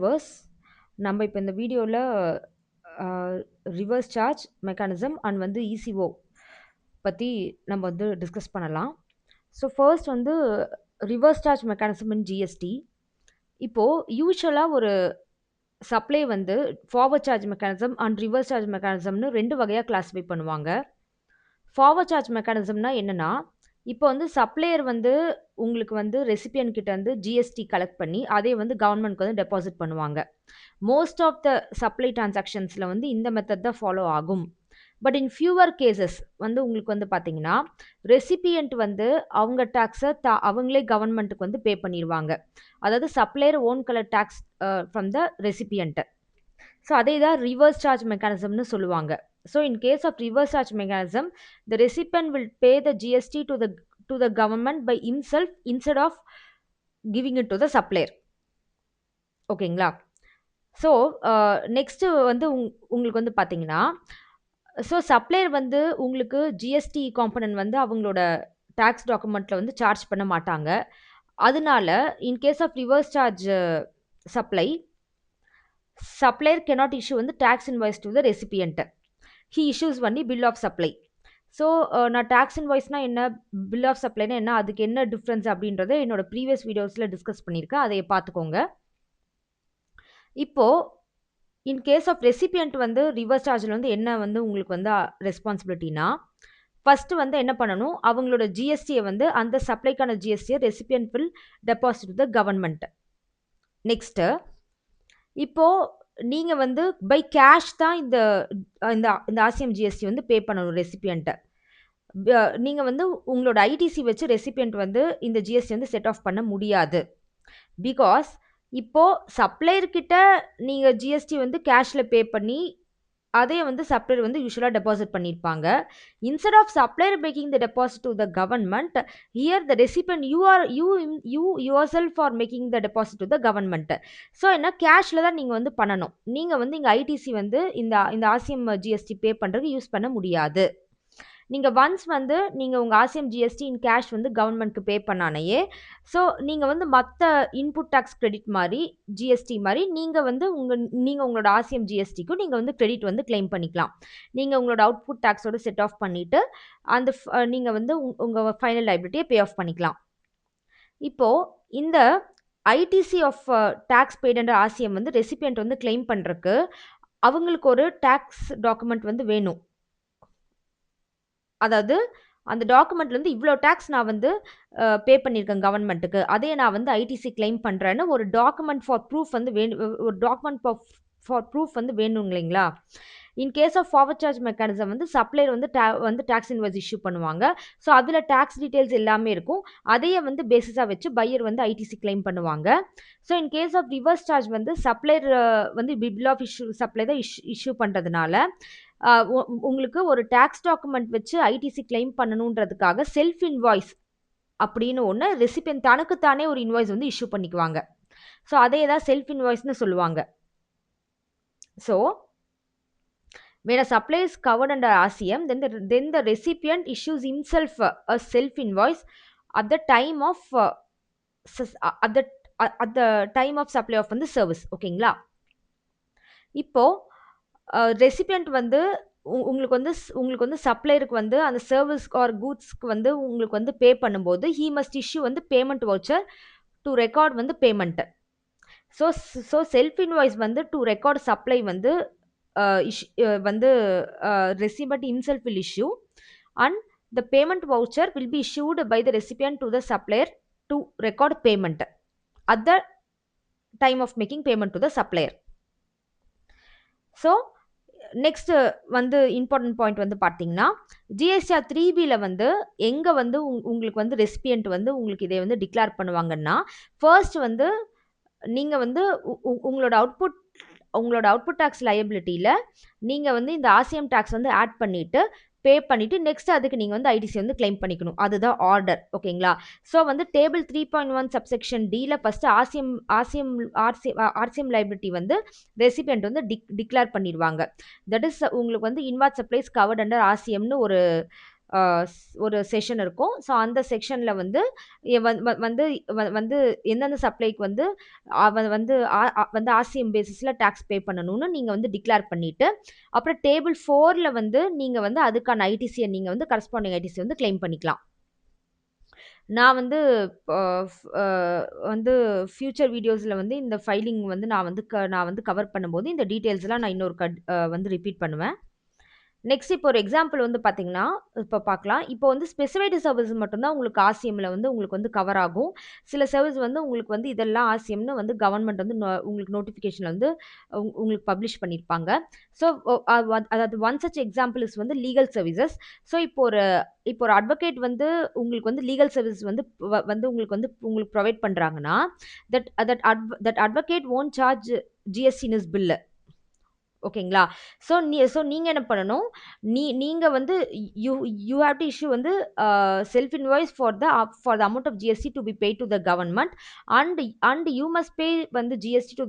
Reverse நம்ம இப்போ இந்த வீடியோவில் ரிவர்ஸ் சார்ஜ் மெக்கானிசம் அண்ட் வந்து இசிஓ பற்றி நம்ம வந்து டிஸ்கஸ் பண்ணலாம். ஸோ ஃபர்ஸ்ட் வந்து reverse charge mechanism in GST. இப்போது யூஸ்வலாக ஒரு சப்ளை வந்து forward charge mechanism and reverse charge மெக்கானிசம்னு 2 வகையாக கிளாஸிஃபை பண்ணுவாங்க. ஃபார்வர்ட் சார்ஜ் மெக்கானிசம்னா என்னென்னா, இப்போ வந்து சப்ளையர் வந்து உங்களுக்கு வந்து ரெசிபியன்ட் கிட்ட வந்து ஜிஎஸ்டி கலெக்ட் பண்ணி அதே வந்து கவர்மெண்ட்க்கு வந்து டெபாசிட் பண்ணுவாங்க. மோஸ்ட் ஆஃப் த சப்ளை டிரான்சாக்ஷன்ஸில் வந்து இந்த மெத்தட் தான் ஃபாலோ ஆகும். பட் இன் ஃபியூவர் கேசஸ் வந்து உங்களுக்கு வந்து பார்த்தீங்கன்னா, ரெசிபியன்ட் வந்து அவங்க டேக்ஸை அவங்களே கவர்மெண்ட்டுக்கு வந்து பே பண்ணிடுவாங்க. அதாவது supplier own collect tax from the recipient. So அதே தான் ரிவர்ஸ் சார்ஜ் மெக்கானிசம்னு சொல்லுவாங்க. So in case of reverse charge mechanism, the recipient will pay the GST to the government by himself instead of giving it to the supplier. ஓகேங்களா? So next வந்து உங்களுக்கு வந்து பார்த்தீங்கன்னா, so supplier வந்து உங்களுக்கு GST component வந்து அவங்களோட tax டாக்குமெண்ட்டில் வந்து சார்ஜ் பண்ண மாட்டாங்க. அதனால in case of reverse charge supplier cannot issue வந்து tax invoice to the recipient. He issues only bill of supply. So நான் டேக்ஸ் இன்வாய்ஸ்னா என்ன, பில் ஆஃப் சப்ளைனா என்ன, அதுக்கு என்ன டிஃப்ரென்ஸ் அப்படின்றத என்னோட ப்ரீவியஸ் வீடியோஸில் டிஸ்கஸ் பண்ணியிருக்கேன், அதை பார்த்துக்கோங்க. இப்போது இன் கேஸ் ஆஃப் ரெசிபியன்ட் வந்து ரிவர்ஸ் சார்ஜில் வந்து என்ன வந்து உங்களுக்கு வந்து ரெஸ்பான்சிபிலிட்டினா, ஃபஸ்ட்டு வந்து என்ன பண்ணணும், அவங்களோட ஜிஎஸ்டியை வந்து அந்த சப்ளைக்கான ஜிஎஸ்டியை recipient will deposit the government. Next இப்போது நீங்கள் வந்து பை கேஷ் தான் இந்த இந்த ஆர்சிஎம் ஜிஎஸ்டி வந்து பே பண்ணணும் ரெசிபியண்ட்டை. நீங்கள் வந்து உங்களோட ஐடிசி வச்சு ரெசிபியண்ட் வந்து இந்த ஜிஎஸ்டி வந்து செட் ஆஃப் பண்ண முடியாது. பிகாஸ் இப்போது சப்ளையர்கிட்ட நீங்கள் ஜிஎஸ்டி வந்து கேஷில் பே பண்ணி அதே வந்து சப்ளையர் வந்து யூஸ்வலாக டெபாசிட் பண்ணியிருப்பாங்க. Instead of supplier making the deposit to the government, here the recipient yourself are making the deposit to the government. So என்ன கேஷில் தான் நீங்கள் வந்து பண்ணணும். நீங்கள் வந்து இங்கே ஐடிசி வந்து இந்த ஆர்சிஎம் ஜிஎஸ்டி பே பண்ணுறதுக்கு யூஸ் பண்ண முடியாது. நீங்கள் ஒன்ஸ் வந்து நீங்கள் உங்கள் ஆர்சிஎம் ஜிஎஸ்டி இன் கேஷ் வந்து கவர்மெண்ட்க்கு பே பண்ணானையே, ஸோ நீங்கள் வந்து மற்ற இன்புட் டேக்ஸ் கிரெடிட் மாதிரி ஜிஎஸ்டி மாதிரி நீங்கள் வந்து உங்களோட ஆர்சிஎம் ஜிஎஸ்டிக்கும் நீங்கள் வந்து கிரெடிட் வந்து கிளைம் பண்ணிக்கலாம். நீங்கள் உங்களோட அவுட்புட் டேக்ஸோட செட் ஆஃப் பண்ணிவிட்டு அந்த நீங்கள் வந்து உங்கள் ஃபைனல் லைபிலிட்டியை பே ஆஃப் பண்ணிக்கலாம். இப்போது இந்த ITC of tax paid under RCM வந்து ரெசிபியன்ட் வந்து கிளைம் பண்ணுறதுக்கு அவங்களுக்கு ஒரு டேக்ஸ் டாக்குமெண்ட் வந்து வேணும். அதாவது அந்த டாக்குமெண்ட்ல வந்து இவ்வளோ டேக்ஸ் நான் வந்து பே பண்ணியிருக்கேன் கவர்மெண்ட்டுக்கு, அதே நான் வந்து ஐடிசி கிளைம் பண்ணுறேன்னு ஒரு டாக்குமெண்ட் ஃபார் ப்ரூஃப் வந்து ஒரு டாக்குமெண்ட் ஃபார் ப்ரூஃப் வந்து வேணும் இல்லைங்களா? In case of forward charge mechanism வந்து சப்ளையர் வந்து டேக்ஸ் இன்வாய்ஸ் இஷ்யூ பண்ணுவாங்க. ஸோ அதில் டேக்ஸ் டீட்டெயில்ஸ் எல்லாமே இருக்கும். அதையே வந்து பேசிஸாக வச்சு பையர் வந்து ஐடிசி கிளைம் பண்ணுவாங்க. So in case of reverse charge வந்து சப்ளையர் வந்து பில் ஆஃப் சப்ளை தான் இஷ்யூ பண்ணுறதுனால உங்களுக்கு ஒரு டேக்ஸ் டாக்குமெண்ட் வச்சு ஐடிசி கிளைம் பண்ணணுன்றதுக்காக செல்ஃப் இன்வாய்ஸ் அப்படின்னு ஒன்று ரெசிபியன்ட் தனக்குத்தானே ஒரு இன்வாய்ஸ் வந்து இஷ்யூ பண்ணிக்குவாங்க. ஸோ அதே தான் செல்ஃப் இன்வாய்ஸ்னு சொல்லுவாங்க. So when a supplier is covered under RCM, then the recipient issues himself a self invoice at the time of at the time of supply of the service. ஓகேங்களா? இப்போ recipient வந்து உங்களுக்கு வந்து சப்ளையருக்கு வந்து அந்த சர்வீஸ் ஆர் கூட்ஸ்க்கு வந்து உங்களுக்கு வந்து பே பண்ணும்போது ஹீ மஸ்ட் இஷ்யூ வந்து பேமெண்ட் வவுச்சர் டு ரெக்கார்ட் வந்து பேமெண்ட்டு. ஸோ செல்ஃப் இன்வாய்ஸ் வந்து டு ரெக்கார்ட் சப்ளை வந்து வந்து recipient himself will issue, and the payment voucher will be issued by the recipient to the supplier to record payment at the time of making payment to the supplier. So next வந்து important point வந்து பார்த்தீங்கன்னா, GSTR 3Bல வந்து எங்கே வந்து உங்களுக்கு வந்து recipient வந்து உங்களுக்கு இதை வந்து டிக்ளேர் பண்ணுவாங்கன்னா, ஃபர்ஸ்ட் வந்து நீங்கள் வந்து உங்களோட அவுட்புட் டேக்ஸ் லயபிலிட்டியில் நீங்கள் வந்து இந்த ஆர்சிஎம் டேக்ஸ் வந்து ஆட் பண்ணிவிட்டு பே பண்ணிவிட்டு நெக்ஸ்ட் அதுக்கு நீங்கள் வந்து ஐடிசி வந்து கிளைம் பண்ணிக்கணும். அதுதான் ஆர்டர். ஓகேங்களா? ஸோ வந்து டேபிள் 3.1 சப்செக்ஷன் டியில் ஃபஸ்ட்டு ஆர்சிஎம் லைபிலிட்டி வந்து ரெசிபியன்ட் வந்து டிக்ளேர் பண்ணிடுவாங்க. தட் இஸ் உங்களுக்கு வந்து இன்வார்ட் சப்ளைஸ் கவர்ட் அண்டர் ஆர்சிஎம்னு ஒரு ஒரு செஷன் இருக்கும். ஸோ அந்த செக்ஷனில் வந்து வந்து வந்து எந்தெந்த சப்ளைக்கு வந்து வந்து ஆர்சிஎம் பேசிஸில் டேக்ஸ் பே பண்ணணும்னு நீங்கள் வந்து டிக்ளேர் பண்ணிவிட்டு அப்புறம் டேபிள் 4ல் வந்து நீங்கள் வந்து அதுக்கான ஐடிசியை நீங்கள் வந்து கரஸ்பாண்டிங் ஐடிசி வந்து கிளைம் பண்ணிக்கலாம். நான் வந்து வந்து ஃபியூச்சர் வீடியோஸில் வந்து இந்த ஃபைலிங் வந்து நான் வந்து கவர் பண்ணும்போது இந்த டீட்டெயில்ஸ்லாம் நான் இன்னொரு வந்து ரிப்பீட் பண்ணுவேன். நெக்ஸ்ட் இப்போ ஒரு எக்ஸாம்பிள் வந்து பார்த்தீங்கன்னா, இப்போ பார்க்கலாம். இப்போ வந்து ஸ்பெசிஃபைடு சர்வீஸ் மட்டும்தான் உங்களுக்கு ஆர்சிஎம்ல வந்து உங்களுக்கு வந்து கவர் ஆகும். சில சர்வீஸ் வந்து உங்களுக்கு வந்து இதெல்லாம் ஆர்சிஎம்னு வந்து கவர்மெண்ட் வந்து உங்களுக்கு நோட்டிஃபிகேஷன் வந்து உங்களுக்கு பப்ளிஷ் பண்ணியிருப்பாங்க. ஸோ அதாவது ஒன் சச் எக்ஸாம்பிள் இஸ் வந்து லீகல் சர்வீசஸ். ஸோ இப்போ ஒரு அட்வொகேட் வந்து உங்களுக்கு வந்து லீகல் சர்வீஸ் வந்து வந்து உங்களுக்கு ப்ரொவைட் பண்ணுறாங்கன்னா that advocate won't charge GST in is bill. ஓகேங்களா? ஸோ நீங்கள் என்ன பண்ணணும், நீங்கள் வந்து யூ ஹேவ் டு இஷ்யூ வந்து self invoice for the amount of GST to be pay to the government and you must pay வந்து GST to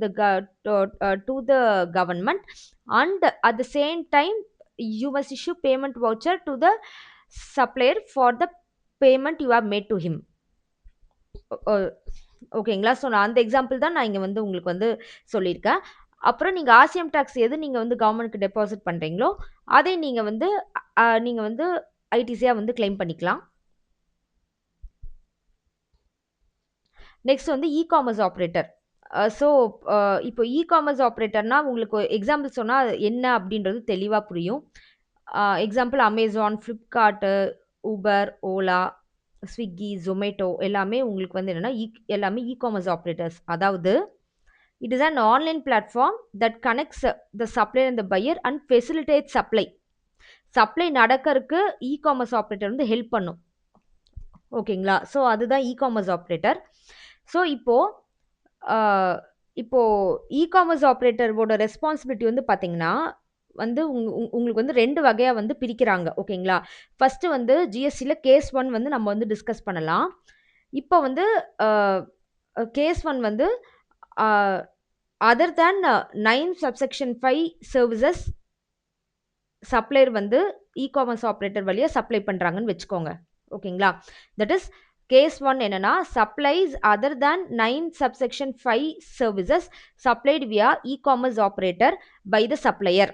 the government and at the same time you must issue payment voucher to the supplier for the payment you have made to him. ஓகேங்களா? So நான் அந்த example தான் நான் இங்கே வந்து உங்களுக்கு வந்து சொல்லியிருக்கேன். அப்புறம் நீங்கள் ஆர்சிஎம் டேக்ஸ் எது நீங்கள் வந்து கவர்மெண்ட்க்கு டெபாசிட் பண்ணுறீங்களோ அதை நீங்கள் வந்து ஐடிசியாக வந்து கிளைம் பண்ணிக்கலாம். நெக்ஸ்ட் வந்து இ-காமர்ஸ் ஆப்ரேட்டர். ஸோ இப்போ இ-காமர்ஸ் ஆப்ரேட்டர்னா உங்களுக்கு எக்ஸாம்பிள் சொன்னால் என்ன அப்படின்றது தெளிவாக புரியும். Example Amazon, Flipkart, Uber, Ola, Swiggy, Zomato எல்லாமே உங்களுக்கு வந்து என்னென்னா எல்லாமே இ-காமர்ஸ் ஆப்ரேட்டர்ஸ். அதாவது it is an online platform that connects the supplier and the buyer and facilitates supply. Supply நடக்கிறதுக்கு இ-காமர்ஸ் ஆப்ரேட்டர் வந்து ஹெல்ப் பண்ணும். ஓகேங்களா? ஸோ அதுதான் இ-காமர்ஸ் ஆப்ரேட்டர். ஸோ இப்போ இ-காமர்ஸ் ஆப்ரேட்டரோட ரெஸ்பான்சிபிலிட்டி வந்து பார்த்தீங்கன்னா வந்து உங்களுக்கு வந்து 2 வகையாக வந்து பிரிக்கிறாங்க. ஓகேங்களா? ஃபஸ்ட்டு வந்து ஜிஎஸ்டியில் கேஸ் 1 வந்து நம்ம வந்து டிஸ்கஸ் பண்ணலாம். இப்போ வந்து கேஸ் 1 வந்து other than 9 subsection 5 services supplier வந்து e-commerce operator வழியா சப்ளை பண்ணுறாங்கன்னு வச்சுக்கோங்க. ஓகேங்களா? தட் இஸ் கேஸ் 1 என்னன்னா supplies other than 9 subsection 5 services supplied via e-commerce operator by the supplier.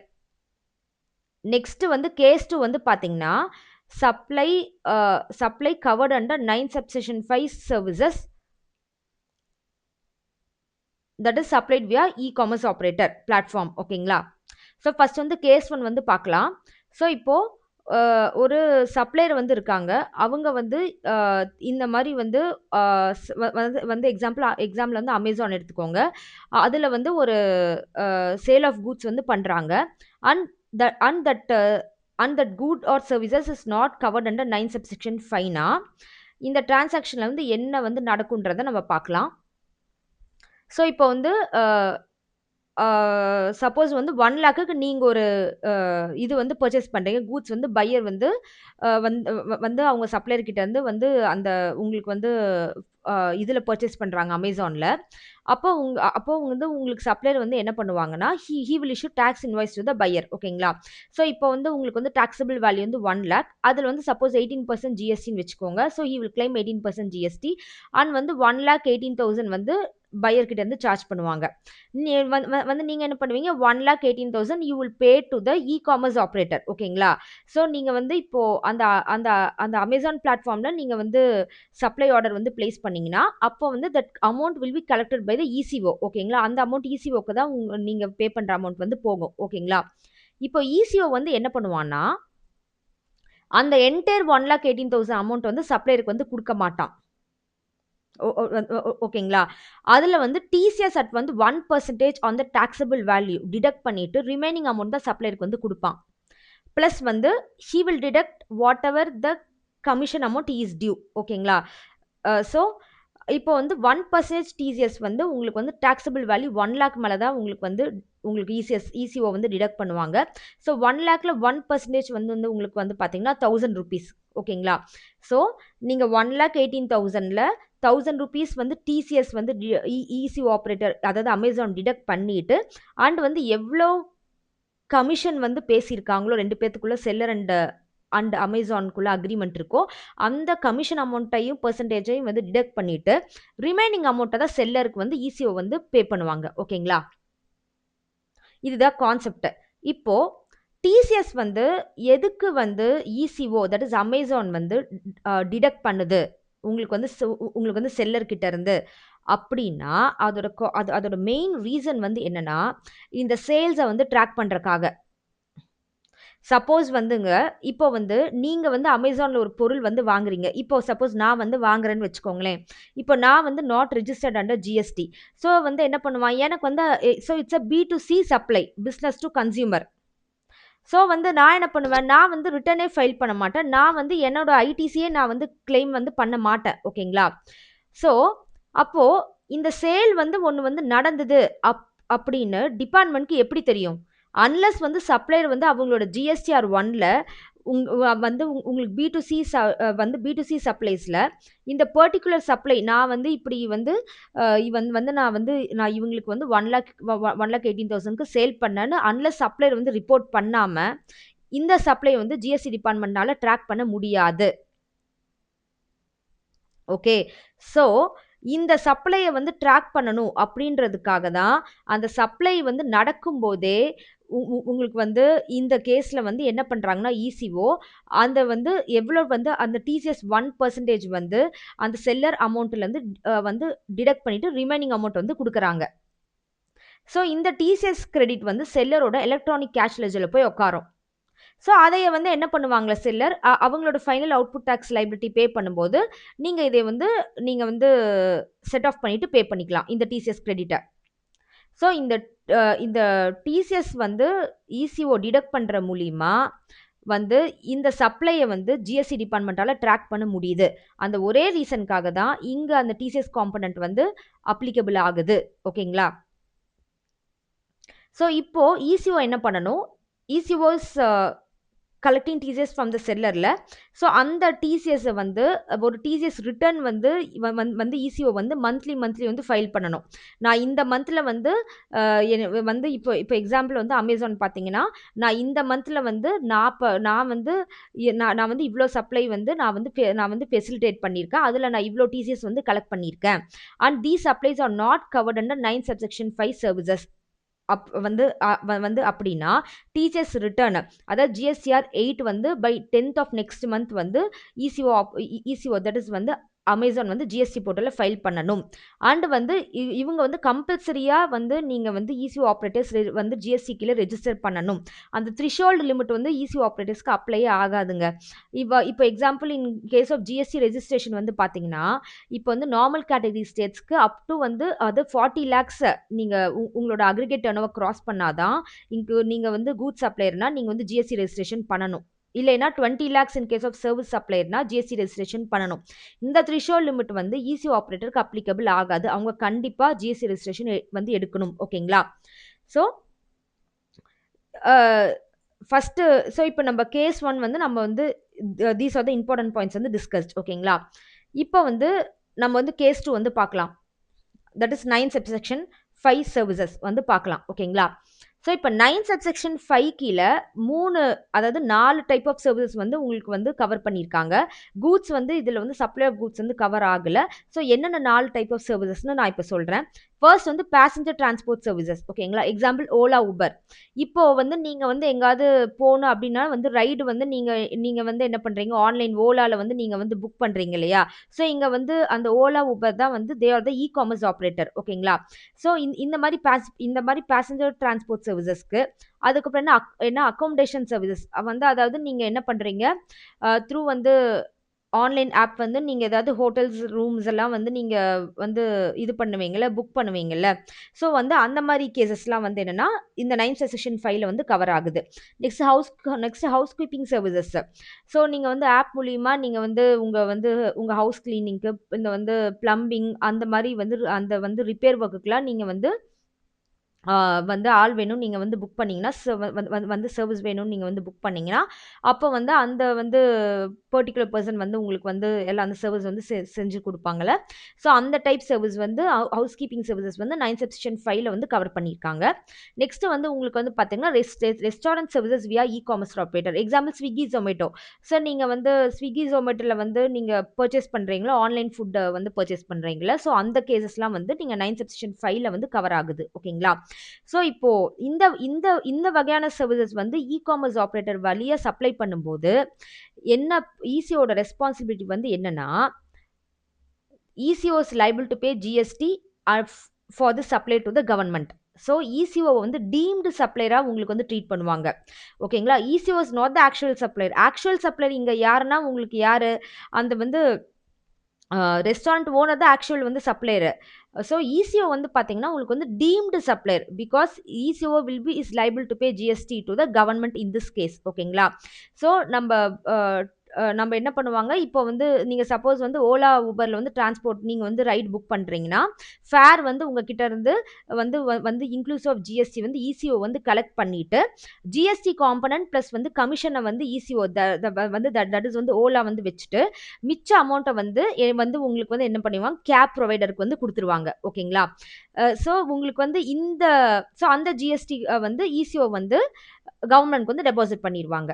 Next வந்து கேஸ் 2 வந்து பார்த்தீங்கன்னா supply covered under 9 subsection 5 services that is supplied via e-commerce operator platform. ஓகேங்களா? So first வந்து case 1 வந்து பார்க்கலாம். So இப்போது ஒரு சப்ளையர் வந்து இருக்காங்க. அவங்க வந்து இந்த மாதிரி வந்து எக்ஸாம்பிள் வந்து அமேசான் எடுத்துக்கோங்க. அதில் வந்து ஒரு சேல் ஆஃப் கூட்ஸ் வந்து பண்ணுறாங்க. And that good or services is not covered under 9 subsection 5னா இந்த டிரான்சாக்ஷனில் வந்து என்ன வந்து நடக்குன்றதை நம்ம பார்க்கலாம். ஸோ இப்போ வந்து சப்போஸ் வந்து 1 lakhக்கு நீங்கள் ஒரு இது வந்து பர்ச்சேஸ் பண்ணுறீங்க. கூட்ஸ் வந்து பையர் வந்து வந்து அவங்க சப்ளையர்கிட்ட வந்து அந்த உங்களுக்கு வந்து இதில் பர்ச்சேஸ் பண்ணுறாங்க அமேசானில். அப்போ வந்து உங்களுக்கு சப்ளையர் வந்து என்ன பண்ணுவாங்கன்னா he will issue tax invoice to the buyer. ஓகேங்களா? ஸோ இப்போ வந்து உங்களுக்கு வந்து டாக்ஸபிள் வேல்யூ வந்து 1 lakh. அதில் வந்து சப்போஸ் 18% ஜிஎஸ்டின்னு வச்சுக்கோங்க. So he will claim 18% GST and வந்து 1,18,000 வந்து பையர்கிட்ட இருந்து சார்ஜ் பண்ணுவாங்க. வந்து நீங்கள் என்ன பண்ணுவீங்க, 1,18,000 you will pay to the e-commerce operator. ஓகேங்களா? ஸோ நீங்கள் வந்து இப்போது அந்த அமேசான் பிளாட்ஃபார்மில் நீங்கள் வந்து சப்ளை ஆர்டர் வந்து பிளேஸ் பண்ணிங்கன்னா அப்போ வந்து that amount will be collected by the ECO. ஓகேங்களா? அந்த அமௌண்ட் இசிஓக்கு தான் நீங்கள் பே பண்ணுற அமௌண்ட் வந்து போகும். ஓகேங்களா? இப்போ இசிஓ வந்து என்ன பண்ணுவான்னா அந்த என்டையர் 1,18,000 அமௌண்ட் வந்து சப்ளையருக்கு வந்து கொடுக்க மாட்டான். ஓகேங்களா? அதில் வந்து டிசிஎஸ் அட் வந்து 1% on the taxable value deduct பண்ணிட்டு ரிமைனிங் அமௌண்ட் தான் சப்ளையருக்கு வந்து கொடுப்பான். ப்ளஸ் வந்து he will deduct whatever the commission amount is due. ஓகேங்களா? ஸோ இப்போ வந்து 1% டிசிஎஸ் வந்து உங்களுக்கு வந்து டாக்ஸபிள் வேல்யூ 1 lakh மேலே தான் உங்களுக்கு இசிஓ வந்து டிடக்ட் பண்ணுவாங்க. ஸோ 1 lakhல 1% வந்து உங்களுக்கு வந்து பார்த்தீங்கன்னா 1000 rupees. ஓகேங்களா? ஸோ நீங்கள் 1,18,000ல் 1000 rupees வந்து டிசிஎஸ் வந்து இசிஓ ஆப்ரேட்டர் அதாவது அமேசான் டிடக்ட் பண்ணிட்டு அண்ட் வந்து எவ்வளோ கமிஷன் வந்து பேசியிருக்காங்களோ 2 பேத்துக்குள்ளே செல்லர் அண்ட் அண்ட் அமேசானுக்குள்ள அக்ரிமெண்ட் இருக்கோ அந்த கமிஷன் அமௌண்ட்டையும் பெர்சன்டேஜையும் வந்து டிடக்ட் பண்ணிட்டு ரிமைனிங் அமௌண்ட்டை தான் செல்லருக்கு வந்து இசிஓ வந்து பே பண்ணுவாங்க. ஓகேங்களா? இதுதான் கான்செப்ட். இப்போ டிசிஎஸ் வந்து எதுக்கு வந்து இசிஓ தட் இஸ் அமேசான் வந்து டிடக்ட் பண்ணுது உங்களுக்கு வந்து செல்லர் கிட்ட இருந்து அப்படின்னா அதோட மெயின் ரீசன் வந்து என்னன்னா இந்த சேல்ஸை வந்து ட்ராக் பண்றதுக்காக. சப்போஸ் வந்துங்க இப்போ வந்து நீங்க வந்து அமேசான்ல ஒரு பொருள் வந்து வாங்குறீங்க. இப்போ சப்போஸ் நான் வந்து வாங்குறேன்னு வச்சுக்கோங்களேன். இப்போ நான் வந்து not registered under GST. So வந்து என்ன பண்ணுவான் எனக்கு வந்து so it's a B2C supply, business to consumer. So வந்து நான் என்ன பண்ணுவேன், நான் வந்து ரிட்டர்னே ஃபைல் பண்ண மாட்டேன். நான் வந்து என்னோட ஐடிசியே நான் வந்து கிளைம் வந்து பண்ண மாட்டேன். ஓகேங்களா? ஸோ அப்போ இந்த சேல் வந்து ஒன்று வந்து நடந்தது அப்படின்னு டிபார்ட்மெண்ட்க்கு எப்படி தெரியும்? அன்லஸ் வந்து சப்ளையர் வந்து அவங்களோட ஜிஎஸ்டிஆர் 1ல வந்து உங்களுக்கு B2C சப்ளைஸில் இந்த பர்டிகுலர் சப்ளை நான் வந்து இப்படி வந்து நான் இவங்களுக்கு வந்து 1,18,000க்கு சேல் பண்ணேன்னு அன்லஸ் சப்ளையர் வந்து ரிப்போர்ட் பண்ணாமல் இந்த சப்ளை வந்து ஜிஎஸ்டி டிபார்ட்மெண்ட்னால ட்ராக் பண்ண முடியாது. ஓகே, ஸோ இந்த சப்ளையை வந்து ட்ராக் பண்ணணும் அப்படின்றதுக்காக தான் அந்த சப்ளை வந்து நடக்கும்போதே உங்களுக்கு வந்து இந்த கேஸில் வந்து என்ன பண்ணுறாங்கன்னா இசிஓ அந்த வந்து எவ்வளோ வந்து அந்த டிசிஎஸ் 1% வந்து அந்த செல்லர் அமௌண்ட்லேருந்து வந்து டிடக்ட் பண்ணிவிட்டு ரிமைனிங் அமௌண்ட் வந்து கொடுக்குறாங்க. ஸோ இந்த டிசிஎஸ் கிரெடிட் வந்து செல்லரோட எலக்ட்ரானிக் கேஷ் லெஜரில் போய் உட்காரும். ஸோ அதைய வந்து என்ன பண்ணுவாங்களா செல்லர் அவங்களோட ஃபைனல் அவுட்புட் டேக்ஸ் லைபிலிட்டி பே பண்ணும்போது நீங்கள் வந்து செட் ஆஃப் பண்ணிவிட்டு பே பண்ணிக்கலாம் இந்த டிசிஎஸ் கிரெடிட்டை. ஸோ இந்த டிசிஎஸ் வந்து இசிஓ டிடக்ட் பண்ணுற மூலிமா வந்து இந்த சப்ளையை வந்து ஜிஎஸ்டி டிபார்ட்மெண்ட்டால் ட்ராக் பண்ண முடியுது. அந்த ஒரே ரீசனுக்காக தான் இங்கே அந்த டிசிஎஸ் காம்பனண்ட் வந்து அப்ளிகபிள் ஆகுது. ஓகேங்களா? ஸோ இப்போது இசிஓ என்ன பண்ணணும், ECOs collecting TCS from the செல்லரில். ஸோ அந்த டிசிஎஸை வந்து ஒரு டிசிஎஸ் ரிட்டர்ன் வந்து இசிஓ வந்து மந்த்லி வந்து ஃபைல் பண்ணணும். நான் இந்த மந்தில் வந்து இப்போ எக்ஸாம்பிள் வந்து அமேசான் பார்த்தீங்கன்னா நான் இந்த மந்தில் வந்து நான் வந்து இவ்வளோ சப்ளை வந்து நான் வந்து ஃபெசிலிட்டேட் பண்ணியிருக்கேன். அதில் நான் இவ்வளோ டிசிஎஸ் வந்து கலெக்ட் பண்ணியிருக்கேன். And these supplies are not covered under 9 subsection 5 services வந்து அப்படின்னா டிசிஎஸ் ரிட்டர்ன் அதாவது ஜிஎஸ்டிஆர் 8 வந்து by 10th of next month வந்து இசிஓ தட் இஸ் வந்து அமேசான் வந்து ஜிஎஸ்டி போர்ட்டலில் ஃபைல் பண்ணணும். அண்ட் வந்து இவங்க வந்து கம்பல்சரியாக வந்து நீங்கள் வந்து இசிஓ ஆப்ரேட்டர்ஸ் வந்து ஜிஎஸ்டி கீழே ரெஜிஸ்டர் பண்ணணும். அந்த த்ரிஷோல்டு லிமிட் வந்து இசிஓ ஆப்ரேட்டர்ஸ்க்கு அப்ளையே ஆகாதுங்க. இப்போ example in case of GST registration வந்து பார்த்தீங்கன்னா இப்போ வந்து நார்மல் கேட்டகரி ஸ்டேட்ஸ்க்கு அப் டு வந்து அது 40 lakhs நீங்கள் உங்களோட அக்ரிகேட் டர்னோவர் கிராஸ் பண்ணாதான் நீங்கள் வந்து கூட்ஸ் சப்ளையர்னா நீங்கள் வந்து ஜிஎஸ்டி ரெஜிஸ்ட்ரேஷன் பண்ணணும். இல்லைனா 20 lakhs in case of service சப்ளையர்னா ஜிஎஸ்டி ரெஜிஸ்ட்ரேஷன் பண்ணணும். இந்த த்ரிஷோல்ட் லிமிட் வந்து இசிஓ ஆப்ரேட்டருக்கு அப்ளிகபிள் ஆகாது. அவங்க கண்டிப்பாக ஜிஎஸ்டி ரெஜிஸ்ட்ரேஷன் வந்து எடுக்கணும். ஓகேங்களா? ஸோ ஃபஸ்ட்டு இப்போ நம்ம கேஸ் 1 வந்து நம்ம வந்து these are the important points வந்து டிஸ்கஸ்ட். ஓகேங்களா? இப்போ வந்து நம்ம வந்து கேஸ் 2 வந்து பார்க்கலாம். தட் இஸ் 9 subsection 5 சர்வீசஸ் வந்து பார்க்கலாம். ஓகேங்களா? ஸோ இப்போ 9 subsection 5 கீழே 4 டைப் ஆஃப் சர்வீசஸ் வந்து உங்களுக்கு வந்து கவர் பண்ணியிருக்காங்க. கூட்ஸ் வந்து இதில் வந்து சப்ளை ஆஃப் கூட்ஸ் வந்து கவர் ஆகலை. ஸோ என்னென்ன 4 டைப் ஆஃப் சர்வீசஸ்னு நான் இப்போ சொல்கிறேன். ஃபர்ஸ்ட் வந்து பேசஞ்சர் டிரான்ஸ்போர்ட் சர்வீசஸ். ஓகேங்களா? Example Ola Uber. இப்போ வந்து நீங்கள் வந்து எங்காவது போகணும் அப்படின்னா வந்து ரைடு வந்து நீங்கள் வந்து என்ன பண்ணுறீங்க, ஆன்லைன் ஓலாவில் வந்து நீங்கள் வந்து புக் பண்ணுறீங்க இல்லையா? ஸோ இங்கே வந்து அந்த ஓலா ஊபர் தான் வந்து they are the e-commerce operator. ஓகேங்களா? ஸோ இந்த மாதிரி பேசஞ்சர் டிரான்ஸ்போர்ட் சர்வீசஸ்க்கு அதுக்கப்புறம் என்ன அக்காமடேஷன் சர்வீசஸ் வந்து அதாவது நீங்கள் என்ன பண்ணுறீங்க த்ரூ வந்து ஆன்லைன் ஆப் வந்து நீங்கள் ஏதாவது ஹோட்டல்ஸ் ரூம்ஸ் எல்லாம் வந்து நீங்கள் வந்து இது பண்ணுவீங்கள்ல, புக் பண்ணுவீங்கள்ல. ஸோ வந்து அந்த மாதிரி கேசஸ்லாம் வந்து என்னென்னா இந்த 9 subsection 5ல் வந்து கவர் ஆகுது. Next house keeping services. So நீங்கள் வந்து ஆப் மூலிமா நீங்கள் வந்து உங்கள் ஹவுஸ் கிளீனிங்க்கு இந்த வந்து ப்ளம்பிங் அந்த மாதிரி வந்து ரிப்பேர் ஒர்க்குக்கெலாம் நீங்கள் வந்து வந்து ஆள் வேணும் நீங்க வந்து புக் பண்ணீங்கன்னா, வந்து சர்விஸ் வேணும்னு நீங்க வந்து புக் பண்ணீங்கன்னா, அப்போ வந்து அந்த வந்து பர்ட்டிகுலர் பெர்சன் வந்து உங்களுக்கு வந்து எல்லாம் அந்த சர்விஸ் வந்து செஞ்சு குடுப்பாங்கல்ல. ஸோ அந்த டைப் சர்விஸ் வந்து ஹவுஸ் கீப்பிங் சர்விசஸ் வந்து 9 சப்ஷன் 5ல வந்து கவர் பண்ணியிருக்காங்க. நெக்ஸ்ட் வந்து உங்களுக்கு வந்து பார்த்தீங்கன்னா, ரெஸ்டாரண்ட் சர்விசஸ் வியா e-commerce operator. Example Swiggy, Zomato. So நீங்க வந்து ஸ்விக்கி, ஜொமேட்டோல வந்து நீங்க பர்ச்சேஸ் பண்றீங்களா, ஆன்லைன் ஃபுட் வந்து பர்ச்சேஸ் பண்றீங்களா, ஸோ அந்த கேஸஸ்லாம் வந்து நீங்க 9 சப்ஷன் 5ல வந்து கவர் ஆகுது. ஓகேங்களா? ஸோ இப்போ இந்த இந்த இந்த வகையான சர்விசஸ் வந்து இ-காமர்ஸ் ஆப்பரேட்டர் வழியா சப்ளை பண்ணும்போது, என்ன இசிஓட ரெஸ்பான்சிபிலிட்டி வந்து என்னன்னா, ECO is liable to pay GST for the supply to the government. So ECO வந்து டீம்டு சப்ளையரா உங்களுக்கு வந்து ட்ரீட் பண்ணுவாங்க. ஓகேங்களா? ECO is not the actual supplier. Actual supplier இங்க யாருன்னா உங்களுக்கு யாரு? அந்த வந்து ரெஸ்டாரண்ட் ஓனர் தான் ஆக்சுவல் வந்து சப்ளையர். ஸோ இசிஓ வந்து பார்த்தீங்கன்னா, உங்களுக்கு வந்து deemed supplier. Because ECO will be is liable to pay GST to the government in this case. ஓகேங்களா? ஸோ நம்ம என்ன பண்ணுவாங்க, இப்போ வந்து நீங்க சப்போஸ் வந்து ஓலா, ஊபர்ல வந்து டிரான்ஸ்போர்ட் நீங்க வந்து ரைட் புக் பண்றீங்கன்னா, ஃபேர் வந்து உங்ககிட்ட இருந்து வந்து இன்க்ளூசிவ் ஆஃப் ஜிஎஸ்டி வந்து இசிஓ வந்து கலெக்ட் பண்ணிட்டு, ஜிஎஸ்டி காம்பனன்ட் பிளஸ் வந்து கமிஷனை வந்து இசிஓ வந்து தட் இஸ் வந்து ஓலா வந்து வச்சுட்டு, மிச்ச அமௌண்ட்டை வந்து வந்து உங்களுக்கு வந்து என்ன பண்ணுவாங்க, கேப் ப்ரொவைடருக்கு வந்து குடுத்துருவாங்க. ஓகேங்களா? ஸோ உங்களுக்கு வந்து அந்த ஜிஎஸ்டி வந்து இசிஓ வந்து கவர்மெண்ட்க்கு வந்து டெபாசிட் பண்ணிருவாங்க.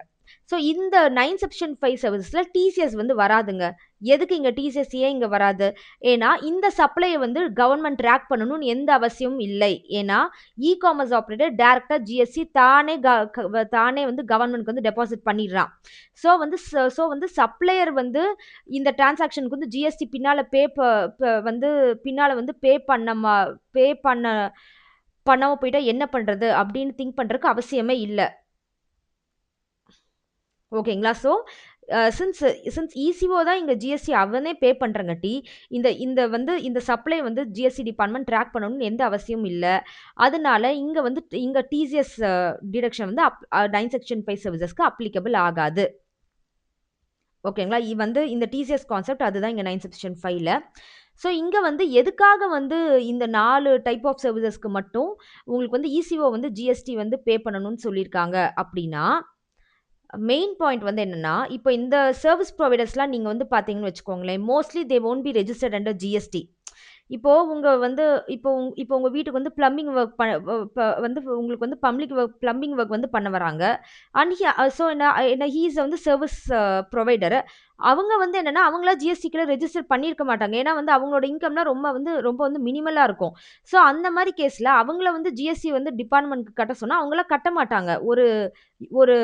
ஸோ இந்த 9 சப்ஷன் 5 சர்வீசஸ்ல டிசிஎஸ் வந்து வராதுங்க. எதுக்கு இங்க டிசிஎஸ் ஏன் இங்க வராது? ஏன்னா இந்த சப்ளைய வந்து கவர்மெண்ட் ட்ராக் பண்ணணும்னு எந்த அவசியமும் இல்லை. ஏன்னா இ-காமர்ஸ் ஆப்பரேட்டர் டைரக்ட்டா ஜிஎஸ்டி தானே வந்து கவர்மெண்ட்க்கு வந்து டெபாசிட் பண்ணிடுறான். ஸோ வந்து சப்ளையர் வந்து இந்த டிரான்சாக்ஷனுக்கு வந்து ஜிஎஸ்டி பின்னால வந்து பே பண்ணாம போயிட்டா என்ன பண்றது அப்படின்னு திங்க் பண்றதுக்கு அவசியமே இல்ல. ஓகேங்களா? ஸோ சின்ஸ் இசிஓ தான் இங்க ஜிஎஸ்டி அவனே பே பண்றங்காட்டி, இந்த சப்ளை வந்து ஜிஎஸ்டி டிபார்ட்மெண்ட் ட்ராக் பண்ணணும்னு எந்த அவசியமும் இல்ல. அதனால இங்க டிசிஎஸ் டிடக்ஷன் வந்து 9 செக்ஷன் 5 சர்வீசஸ்க்கு அப்ளிகபிள் ஆகாது. ஓகேங்களா? இந்த டிசிஎஸ் கான்செப்ட் அதுதான் இங்க 9 செக்ஷன் 5ல. ஸோ இங்க வந்து எதுக்காக வந்து இந்த 4 டைப் ஆஃப் சர்வீசஸ்க்கு மட்டும் உங்களுக்கு வந்து இசிஓ வந்து ஜிஎஸ்டி வந்து பே பண்ணணும்னு சொல்லியிருக்காங்க அப்படின்னா, மெயின் பாயிண்ட் வந்து என்னன்னா, இப்போ இந்த சர்விஸ் ப்ரொவைடர்ஸ்லாம் நீங்க வந்து பார்த்தீங்கன்னு வச்சுக்கோங்களேன், mostly they won't be registered under GST. இப்போ உங்க வந்து இப்போ உங்க வீட்டுக்கு வந்து பிளம்பிங் ஒர்க் வந்து உங்களுக்கு வந்து பிளம்பிங் ஒர்க் வந்து பண்ண வராங்க. அண்ட் ஸோ ஹி இஸ் வந்து சர்விஸ் ப்ரொவைடர். அவங்க வந்து என்னன்னா, அவங்களா ஜிஎஸ்டிக்குள்ள ரெஜிஸ்டர் பண்ணியிருக்க மாட்டாங்க. ஏன்னா வந்து அவங்களோட இன்கம்லாம் ரொம்ப வந்து மினிமலா இருக்கும். ஸோ அந்த மாரி கேஸ்ல அவங்கள வந்து ஜிஎஸ்டி வந்து டிபார்ட்மெண்ட்க்கு கட்ட சொன்னா, அவங்கலாம் கட்ட மாட்டாங்க. ஒரு ஒரு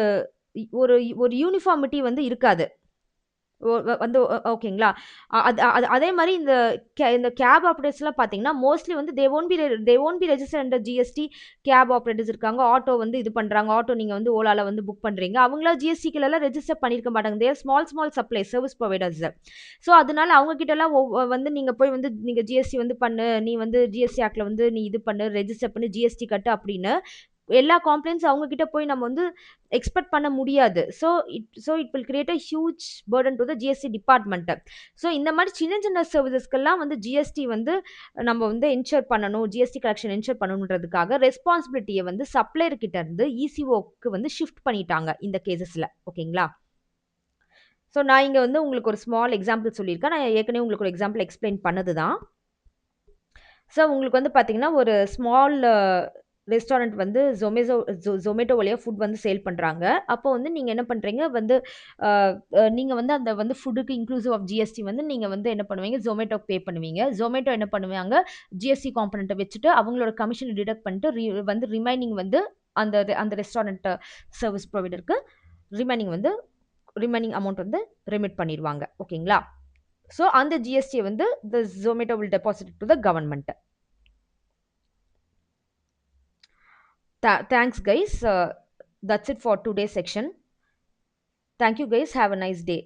ஒரு ஒரு யூனிஃபார்மிட்டி வந்து இருக்காது. வந்து ஓகேங்களா? அதே மாரி இந்த கேப் ஆப்பரேட்டர்ஸ்லாம் பார்த்தீங்கன்னா, மோஸ்ட்லி வந்து they won't be registered under GST. Cab operators இருக்காங்க. ஆட்டோ வந்து இது பண்றாங்க. ஆட்டோ நீங்க வந்து ஓலால வந்து புக் பண்றீங்க. அவங்களா ஜிஎஸ்டிக்குலலாம் ரெஜிஸ்டர் பண்ணியிருக்க மாட்டாங்க. They are small supply service providers. So அதனால அவங்க கிட்டலாம் வந்து நீங்க போய் வந்து நீங்க ஜிஎஸ்டி வந்து பண்ணு. நீ வந்து ஜிஎஸ்டி ஆக்ட்ல வந்து நீ இது பண்ணு. ரெஜிஸ்டர் பண்ணு. ஜிஎஸ்டி கட்டு அப்படின்னு எல்லா காம்ப்ளைண்ட்ஸ் அவங்க கிட்ட போய் நம்ம வந்து எக்ஸ்பெக்ட் பண்ண முடியாது. It will create a huge Burton to the GST department. So இந்த மாதிரி சின்ன சின்ன சர்வீசஸ்க்கெல்லாம் வந்து ஜிஎஸ்டி வந்து நம்ம வந்து என்ஷூர் பண்ணணும், ஜிஎஸ்டி கலெக்ஷன் என்ஷூர் பண்ணணுன்றதுக்காக ரெஸ்பான்சிபிலிட்டியை வந்து சப்ளையர் கிட்ட இருந்து இசிஓக்கு வந்து ஷிஃப்ட் பண்ணிட்டாங்க இந்த கேசஸ்ல. ஓகேங்களா? ஸோ நான் இங்க வந்து உங்களுக்கு ஒரு ஸ்மால் எக்ஸாம்பிள் சொல்லியிருக்கேன். நான் ஏற்கனவே உங்களுக்கு ஒரு எக்ஸாம்பிள் எக்ஸ்பிளைன் பண்ணது தான். ஸோ உங்களுக்கு வந்து பார்த்தீங்கன்னா, ஒரு ஸ்மால் ரெஸ்டாரண்ட் வந்து ஜொமேட்டோ வழியா ஃபுட் வந்து சேல் பண்றாங்க. அப்போ வந்து நீங்க என்ன பண்றீங்க வந்து நீங்க வந்து அந்த வந்து ஃபுட்டுக்கு இன்க்ளூசிவ் ஆஃப் ஜிஎஸ்டி வந்து நீங்க வந்து என்ன பண்ணுவீங்க, ஜொமேட்டோக்கு பே பண்ணுவீங்க. ஜொமேட்டோ என்ன பண்ணுவாங்க, ஜிஎஸ்டி காம்பனன்ட்ட வச்சுட்டு அவங்களோட கமிஷன டிடக்ட் பண்ணிட்டு வந்து ரிமைனிங் வந்து அந்த ரெஸ்டாரண்ட் சர்விஸ் ப்ரொவைடருக்கு ரிமைனிங் அமௌண்ட் வந்து ரெமிட் பண்ணிருவாங்க. ஓகேங்களா? ஸோ அந்த ஜிஎஸ்டியை வந்து the Zomato will deposit to the government. Thanks guys. That's it for today's section. Thank you guys. Have a nice day.